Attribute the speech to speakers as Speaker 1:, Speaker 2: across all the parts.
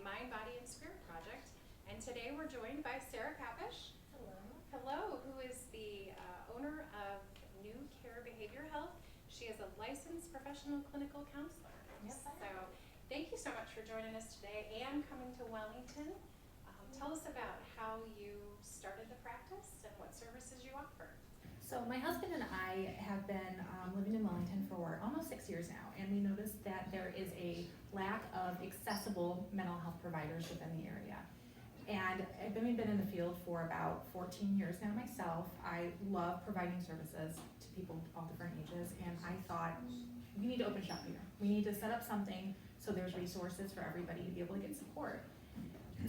Speaker 1: the Mind, Body, and Spirit Project. And today we're joined by Sarah Papesh.
Speaker 2: Hello.
Speaker 1: Hello, who is the owner of New Care Behavior Health. She is a licensed professional clinical counselor.
Speaker 2: Yes, I am.
Speaker 1: So thank you so much for joining us today and coming to Wellington. Tell us about how you started the practice and what services you offer.
Speaker 2: So my husband and I have been living in Wellington for almost 6 years now, and we noticed that there is a lack of accessible mental health providers within the area. And I've been in the field for about 14 years now myself. I love providing services to people of all different ages, and I thought we need to open shop here. We need to set up something so there's resources for everybody to be able to get support.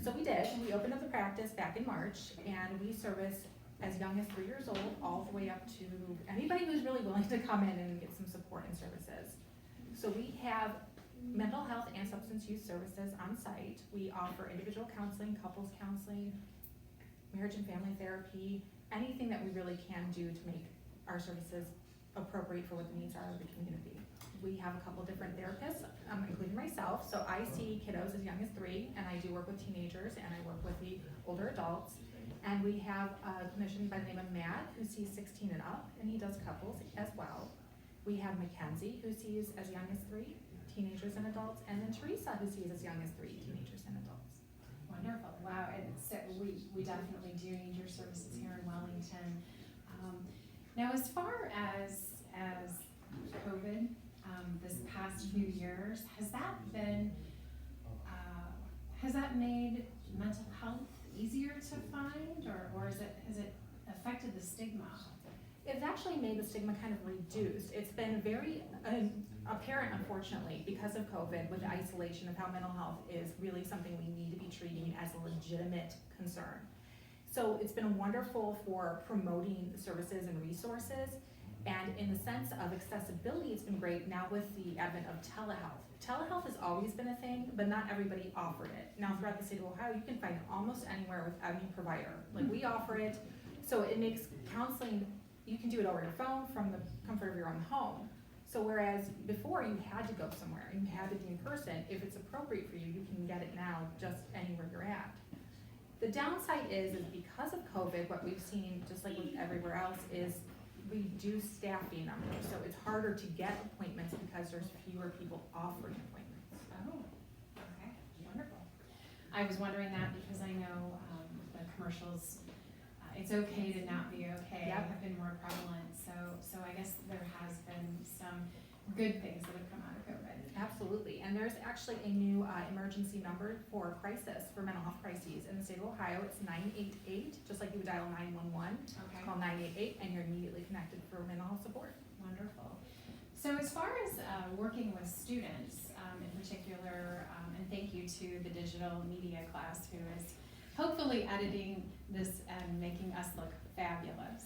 Speaker 2: So we did. We opened up the practice back in March, and we service as young as 3 years old all the way up to anybody who's really willing to come in and get some support and services. So we have mental health and substance use services on site. We offer individual counseling, couples counseling, marriage and family therapy, anything that we really can do to make our services appropriate for what the needs are of the community. We have a couple different therapists, including myself. So I see kiddos as young as 3, and I do work with teenagers, and I work with the older adults. And we have a clinician by the name of Matt, who sees 16 and up, and he does couples as well. We have Mackenzie, who sees as young as 3, teenagers and adults, and then Teresa, who sees as young as 3, teenagers and adults.
Speaker 3: Wonderful, wow, and so we definitely do need your services here in Wellington. Now, as far as COVID, this past few years, has that made mental health easier to find, or has it affected the stigma?
Speaker 2: It's actually made the stigma kind of reduced. It's been very apparent, unfortunately, because of COVID, with the isolation of how mental health is really something we need to be treating as a legitimate concern. So it's been wonderful for promoting services and resources, and in the sense of accessibility, it's been great now with the advent of telehealth. Telehealth has always been a thing, but not everybody offered it. Now throughout the state of Ohio, you can find it almost anywhere with any provider. Like, we offer it, so it makes counseling, you can do it over your phone from the comfort of your own home. So whereas before you had to go somewhere, you had to be in person, if it's appropriate for you, you can get it now just anywhere you're at. The downside is because of COVID, what we've seen, just like with everywhere else, is reduced staffing numbers. So it's harder to get appointments because there's fewer people offering appointments.
Speaker 3: Oh, okay, wonderful. I was wondering that because I know the commercials, it's okay to not be okay,
Speaker 2: Yep.
Speaker 3: have been more prevalent. So I guess there has been some good things that have come out of COVID.
Speaker 2: Absolutely, and there's actually a new emergency number for crisis, for mental health crises in the state of Ohio. It's 988, just like you would dial 911.
Speaker 3: Okay.
Speaker 2: It's called 988, and you're immediately connected for mental health support.
Speaker 3: Wonderful. So as far as working with students in particular, and thank you to the digital media class who is hopefully editing this and making us look fabulous.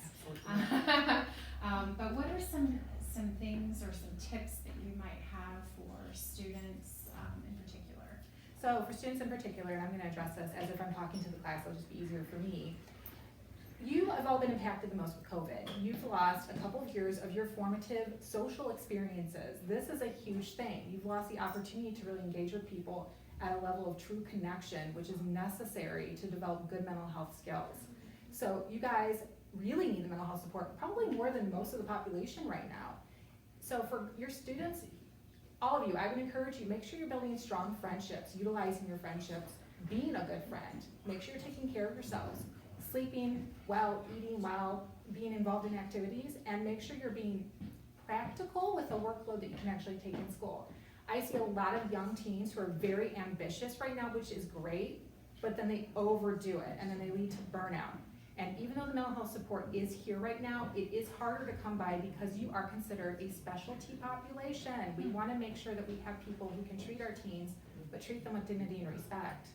Speaker 3: But what are some things or some tips that you might have for students in particular?
Speaker 2: So for students in particular, and I'm going to address this as if I'm talking to the class, it'll just be easier for me. You have all been impacted the most with COVID. You've lost a couple of years of your formative social experiences. This is a huge thing. You've lost the opportunity to really engage with people at a level of true connection, which is necessary to develop good mental health skills. So you guys really need the mental health support, probably more than most of the population right now. So for your students, all of you, I would encourage you, make sure you're building strong friendships, utilizing your friendships, being a good friend. Make sure you're taking care of yourselves, sleeping well, eating well, being involved in activities, and make sure you're being practical with the workload that you can actually take in school. I see a lot of young teens who are very ambitious right now, which is great, but then they overdo it, and then they lead to burnout. And even though the mental health support is here right now, it is harder to come by because you are considered a specialty population. We want to make sure that we have people who can treat our teens, but treat them with dignity and respect.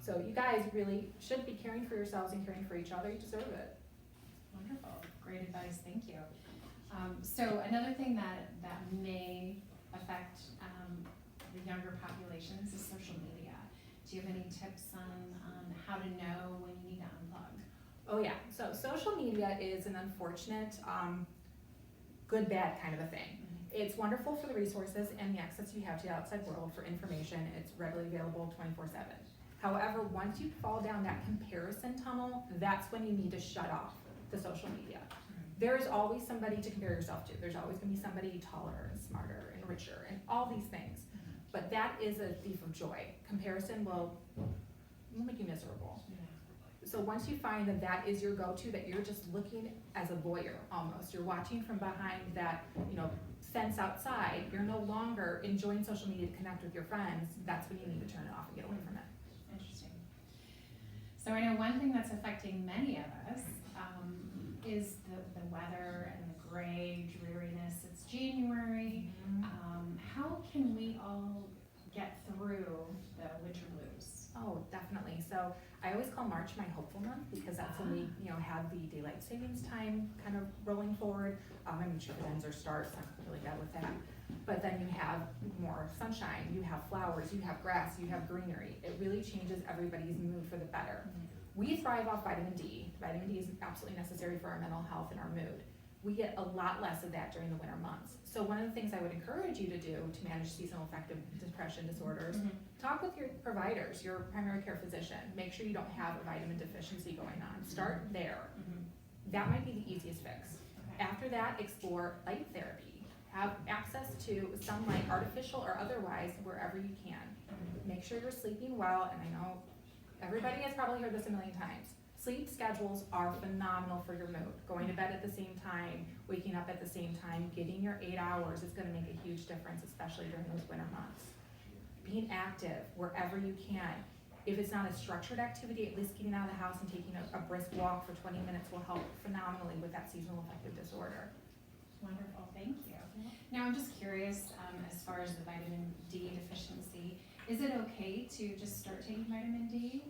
Speaker 2: So you guys really should be caring for yourselves and caring for each other. You deserve it.
Speaker 3: Wonderful, great advice, thank you. So another thing that may affect the younger populations is social media. Do you have any tips on how to know when you need to unplug?
Speaker 2: Oh yeah, so social media is an unfortunate good, bad kind of a thing. It's wonderful for the resources and the access you have to the outside world for information. It's readily available 24/7. However, once you fall down that comparison tunnel, that's when you need to shut off the social media. There is always somebody to compare yourself to. There's always gonna be somebody taller and smarter and richer and all these things. But that is a thief of joy. Comparison will make you miserable. So once you find that that is your go-to, that you're just looking as a voyeur almost, you're watching from behind that, fence outside, you're no longer enjoying social media to connect with your friends, that's when you need to turn it off and get away from it.
Speaker 3: Interesting. So I know one thing that's affecting many of us is the weather and the gray dreariness. It's January. How can we all get through the winter blues?
Speaker 2: Oh, definitely. So I always call March my hopeful month because that's when we, have the daylight savings time kind of rolling forward. I'm sure it ends or starts. I'm really bad with that. But then you have more sunshine, you have flowers, you have grass, you have greenery. It really changes everybody's mood for the better. We thrive off vitamin D. Vitamin D is absolutely necessary for our mental health and our mood. We get a lot less of that during the winter months. So one of the things I would encourage you to do to manage seasonal affective depression disorders, talk with your providers, your primary care physician. Make sure you don't have a vitamin deficiency going on. Start there. That might be the easiest fix.
Speaker 3: Okay.
Speaker 2: After that, explore light therapy. Have access to sunlight, artificial or otherwise, wherever you can. Make sure you're sleeping well, and I know everybody has probably heard this a million times. Sleep schedules are phenomenal for your mood. Going to bed at the same time, waking up at the same time, getting your 8 hours is gonna make a huge difference, especially during those winter months. Being active wherever you can. If it's not a structured activity, at least getting out of the house and taking a brisk walk for 20 minutes will help phenomenally with that seasonal affective disorder.
Speaker 3: Wonderful, thank you. Now I'm just curious, as far as the vitamin D deficiency, is it okay to just start taking vitamin D?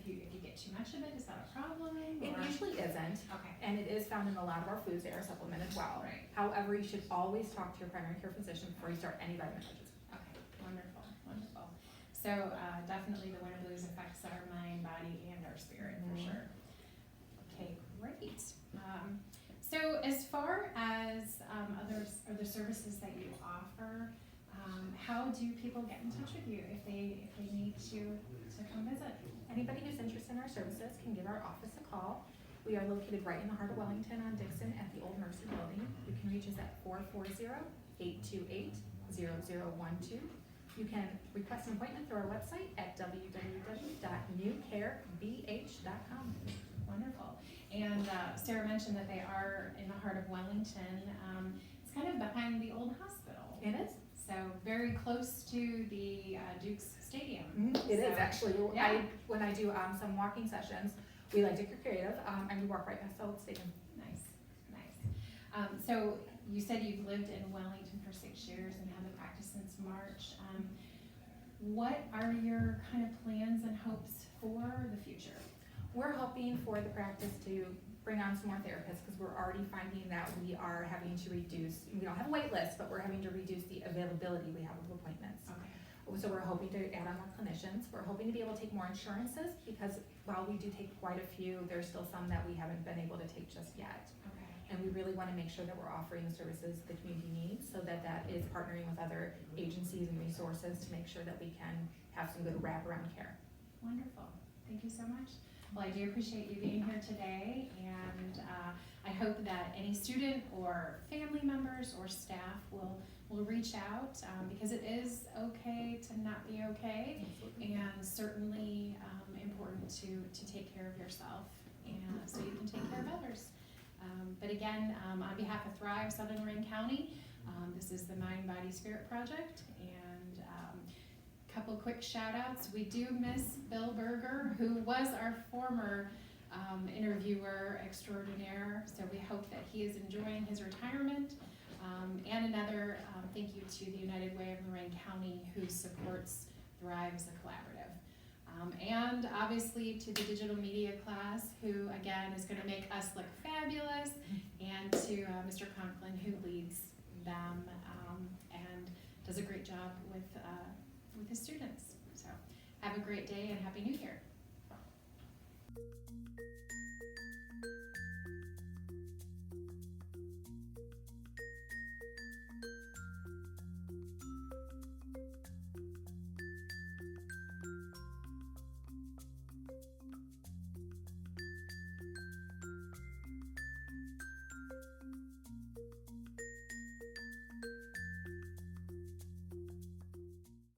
Speaker 3: If you get too much of it, is that a problem?
Speaker 2: It usually isn't,
Speaker 3: Okay.
Speaker 2: and it is found in a lot of our foods. They are supplemented well.
Speaker 3: Right.
Speaker 2: However, you should always talk to your primary care physician before you start any vitamin doses.
Speaker 3: Okay, wonderful, wonderful. So definitely the winter blues affects our mind, body, and our spirit for sure. Okay, great. So as far as other services that you offer, how do people get in touch with you if they need to come visit?
Speaker 2: Anybody who's interested in our services can give our office a call. We are located right in the heart of Wellington on Dixon at the old Mercy building. You can reach us at 440-828-0012. You can request an appointment through our website at www.newcarebh.com.
Speaker 3: Wonderful. And Sarah mentioned that they are in the heart of Wellington. It's kind of behind the old hospital.
Speaker 2: It is.
Speaker 3: So very close to the Duke's Stadium.
Speaker 2: It is actually.
Speaker 3: Yeah.
Speaker 2: When I do some walking sessions, we like to get creative, and we walk right past the old stadium.
Speaker 3: Nice, nice. So you said you've lived in Wellington for 6 years and have a practice since March. What are your kind of plans and hopes for the future?
Speaker 2: We're hoping for the practice to bring on some more therapists because we're already finding that we are having to reduce, we don't have a wait list, but we're having to reduce the availability we have of appointments.
Speaker 3: Okay.
Speaker 2: So we're hoping to add on more clinicians. We're hoping to be able to take more insurances because while we do take quite a few, there's still some that we haven't been able to take just yet.
Speaker 3: Okay.
Speaker 2: And we really want to make sure that we're offering the services the community needs so that that is partnering with other agencies and resources to make sure that we can have some good wraparound care.
Speaker 3: Wonderful. Thank you so much. Well, I do appreciate you being here today, and I hope that any student or family members or staff will reach out because it is okay to not be okay, and certainly important to take care of yourself and so you can take care of others. But again, on behalf of Thrive Southern Lorraine County, this is the Mind, Body, Spirit Project, and couple quick shout outs. We do miss Bill Berger, who was our former interviewer extraordinaire, so we hope that he is enjoying his retirement. And another thank you to the United Way of Lorraine County, who supports Thrive as a collaborative. And obviously to the digital media class, who again is going to make us look fabulous, and to Mr. Conklin, who leads them and does a great job with his students. So have a great day and Happy New Year.